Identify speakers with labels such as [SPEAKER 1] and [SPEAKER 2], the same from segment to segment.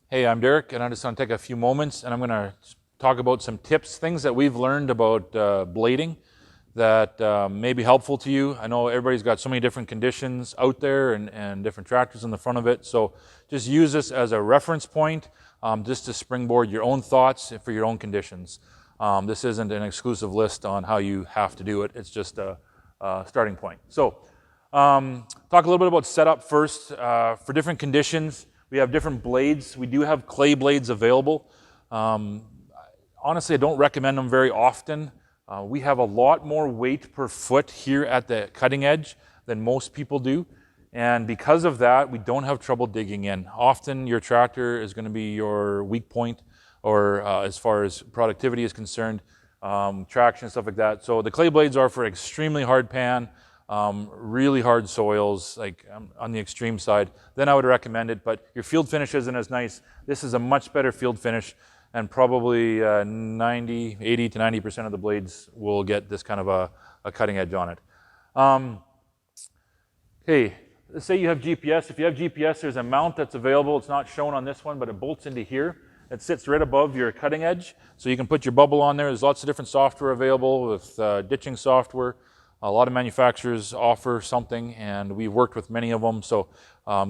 [SPEAKER 1] Hey, I'm Derek, and I just want to take a few moments and I'm going to talk about some tips, things that we've learned about blading that may be helpful to you. I know everybody's got so many different conditions out there and different tractors in the front of it, so just use this as a reference point just to springboard your own thoughts for your own conditions. This isn't an exclusive list on how you have to do it, it's just a starting point. So, talk a little bit about setup first. For different conditions, we have different blades. We do have clay blades available. Honestly, I don't recommend them very often. We have a lot more weight per foot here at the cutting edge than most people do. And because of that, we don't have trouble digging in. Often your tractor is going to be your weak point, or as far as productivity is concerned, traction, stuff like that. So the clay blades are for extremely hard pan, really hard soils, like on the extreme side. Then I would recommend it, but your field finish isn't as nice. This is a much better field finish, and probably 80 to 90% of the blades will get this kind of a cutting edge on it. Okay, let's say you have GPS. If you have GPS, there's a mount that's available. It's not shown on this one, but it bolts into here. It sits right above your cutting edge, so you can put your bubble on there. There's lots of different software available with ditching software. A lot of manufacturers offer something, and we've worked with many of them. So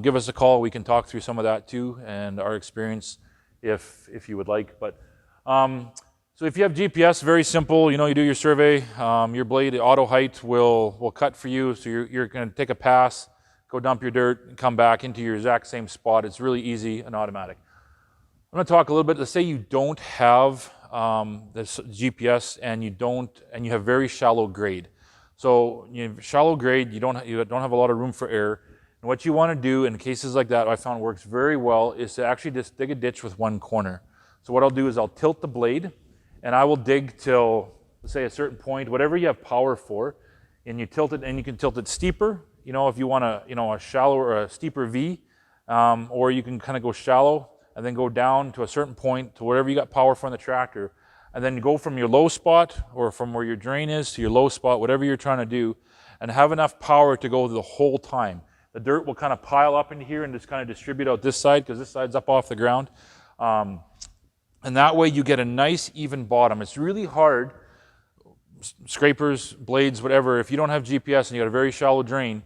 [SPEAKER 1] give us a call. We can talk through some of that too, and our experience, if you would like. But so if you have GPS, very simple. You know, you do your survey. Your blade auto height will cut for you. So you're going to take a pass, go dump your dirt, and come back into your exact same spot. It's really easy and automatic. I'm going to talk a little bit. Let's say you don't have this GPS and you have very shallow grade. So you have shallow grade, you don't have a lot of room for error. And what you want to do in cases like that, I found works very well, is to actually just dig a ditch with one corner. So what I'll do is I'll tilt the blade, and I will dig till, let's say, a certain point, whatever you have power for, and you tilt it, and you can tilt it steeper. You know, if you want a shallow or a steeper V, or you can kind of go shallow and then go down to a certain point to whatever you got power for on the tractor. And then go from your low spot, or from where your drain is to your low spot, whatever you're trying to do, and have enough power to go the whole time. The dirt will kind of pile up into here and just kind of distribute out this side, because this side's up off the ground. And that way you get a nice even bottom. It's really hard, scrapers, blades, whatever, if you don't have GPS and you got a very shallow drain,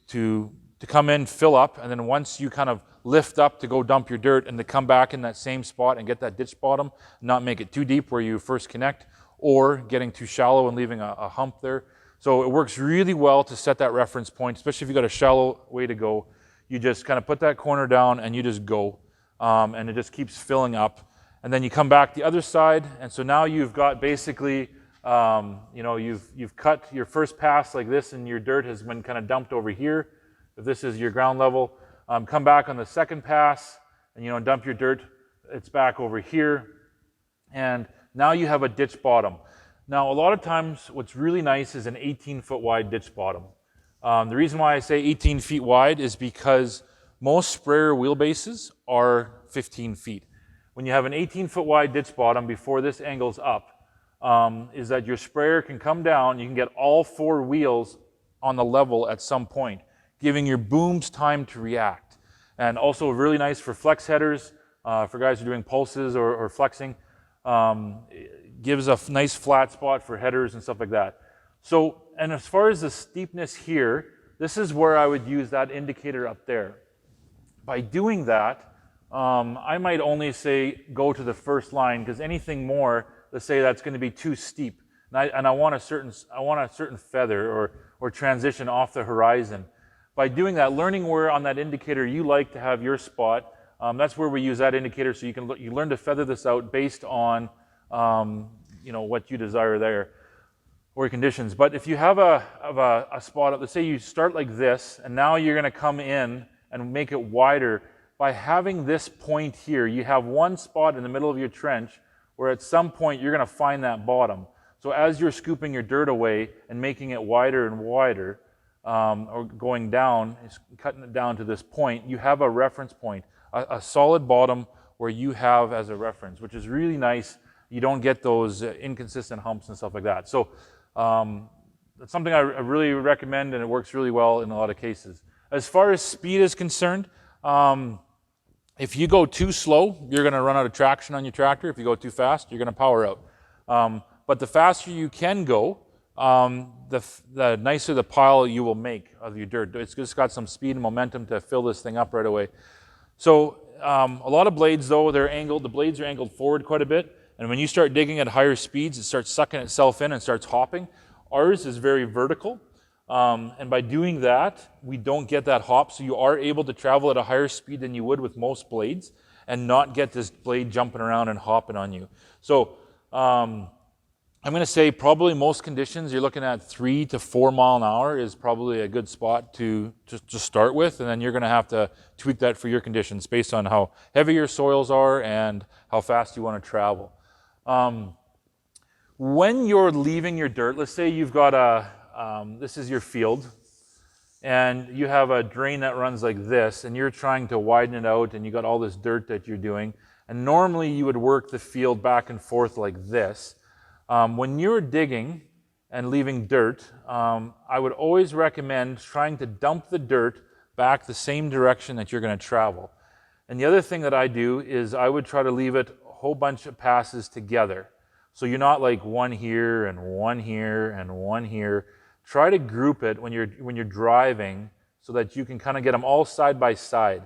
[SPEAKER 1] to come in, fill up, and then once you kind of lift up to go dump your dirt and to come back in that same spot and get that ditch bottom, not make it too deep where you first connect, or getting too shallow and leaving a hump there. So it works really well to set that reference point, especially if you've got a shallow way to go. You just kind of put that corner down and you just go, and it just keeps filling up. And then you come back the other side, and so now you've got basically, you've cut your first pass like this, and your dirt has been kind of dumped over here. If this is your ground level, come back on the second pass and dump your dirt. It's back over here, and now you have a ditch bottom. Now a lot of times what's really nice is an 18-foot wide ditch bottom. The reason why I say 18 feet wide is because most sprayer wheelbases are 15 feet. When you have an 18-foot wide ditch bottom, before this angles up, is that your sprayer can come down. You can get all four wheels on the level at some point, giving your booms time to react. And also really nice for flex headers, for guys who are doing pulses or flexing. It gives a nice flat spot for headers and stuff like that. So, and as far as the steepness here, this is where I would use that indicator up there. By doing that, I might only say go to the first line, because anything more, let's say that's going to be too steep, and I want a certain feather or transition off the horizon. By doing that, learning where on that indicator you like to have your spot, that's where we use that indicator, so you learn to feather this out based on what you desire there, or your conditions. But if you have a spot, let's say you start like this, and now you're going to come in and make it wider. By having this point here, you have one spot in the middle of your trench where at some point you're going to find that bottom. So as you're scooping your dirt away and making it wider and wider, or going down, cutting it down to this point, you have a reference point, a solid bottom where you have as a reference, which is really nice. You don't get those inconsistent humps and stuff like that. So that's something I really recommend, and it works really well in a lot of cases. As far as speed is concerned, If you go too slow, you're going to run out of traction on your tractor. If you go too fast, you're going to power out. But the faster you can go, the nicer the pile you will make of your dirt. It's just got some speed and momentum to fill this thing up right away. So a lot of blades, though, they're angled. The blades are angled forward quite a bit. And when you start digging at higher speeds, it starts sucking itself in and starts hopping. Ours is very vertical. And by doing that, we don't get that hop. So you are able to travel at a higher speed than you would with most blades and not get this blade jumping around and hopping on you. So I'm going to say probably most conditions, you're looking at 3 to 4 mile an hour is probably a good spot to start with. And then you're going to have to tweak that for your conditions based on how heavy your soils are and how fast you want to travel. When you're leaving your dirt, let's say you've got this is your field, and you have a drain that runs like this, and you're trying to widen it out, and you got all this dirt that you're doing, and normally you would work the field back and forth like this. When you're digging and leaving dirt, I would always recommend trying to dump the dirt back the same direction that you're going to travel. And the other thing that I do is I would try to leave it a whole bunch of passes together. So you're not like one here and one here and one here. Try to group it when you're driving so that you can kind of get them all side by side.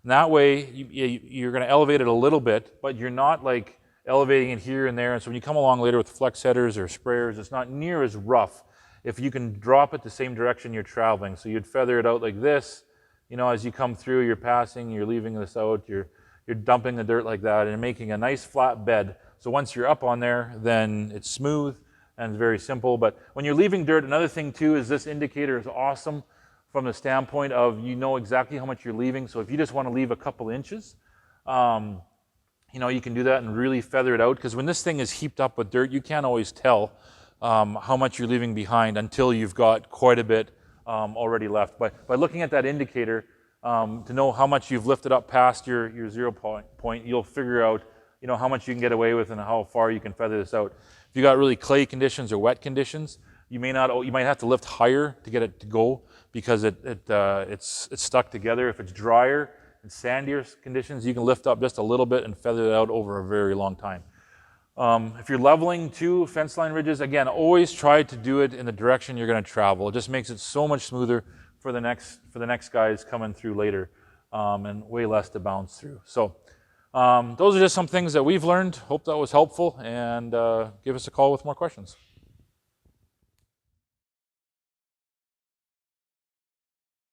[SPEAKER 1] And that way you're going to elevate it a little bit, but you're not like elevating it here and there. And so when you come along later with flex headers or sprayers, it's not near as rough if you can drop it the same direction you're traveling. So you'd feather it out like this. You know, as you come through, you're passing, you're leaving this out, you're dumping the dirt like that and making a nice flat bed. So once you're up on there, then it's smooth and it's very simple. But when you're leaving dirt, another thing too is this indicator is awesome from the standpoint of you know exactly how much you're leaving. So if you just want to leave a couple inches, you know, you can do that and really feather it out, because when this thing is heaped up with dirt, you can't always tell how much you're leaving behind until you've got quite a bit already left. But by looking at that indicator to know how much you've lifted up past your 0 point, you'll figure out, you know, how much you can get away with and how far you can feather this out. If you got really clay conditions or wet conditions, you might have to lift higher to get it to go, because it's stuck together. If it's drier and sandier conditions, you can lift up just a little bit and feather it out over a very long time. If you're leveling two fence line ridges, again, always try to do it in the direction you're going to travel. It just makes it so much smoother for the next guys coming through later, and way less to bounce through. So those are just some things that we've learned. Hope that was helpful, and give us a call with more questions.